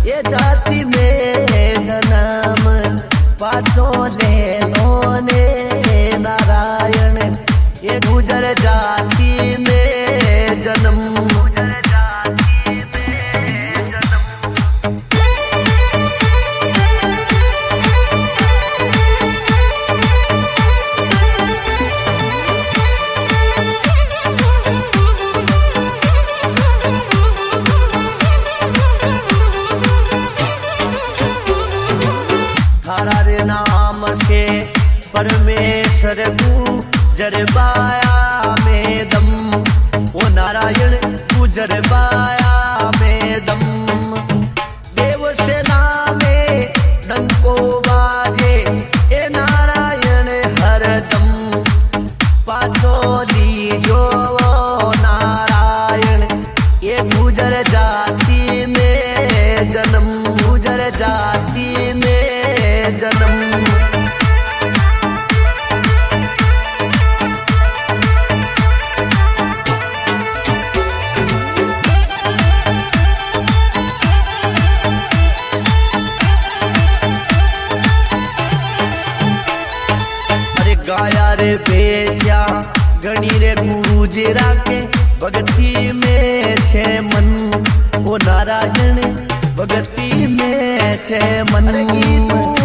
ये जाति में जन्म पाछो ले ने नारायण ये गुजर जाति में जन्म रे नाम से परमेश्वर गुजरबाया में दम वो नारायण गुजरबाया में दम देव से नामे डंको बाजे ए नारायण हरदम पाछो लीजो नारायण ये गुजर जाति में जन्म गुजर जाति में जन्म अरे गाया रे बेश्या गणी रे गुजरा के भगती में छे मन वो नारायण भगती में छे मन।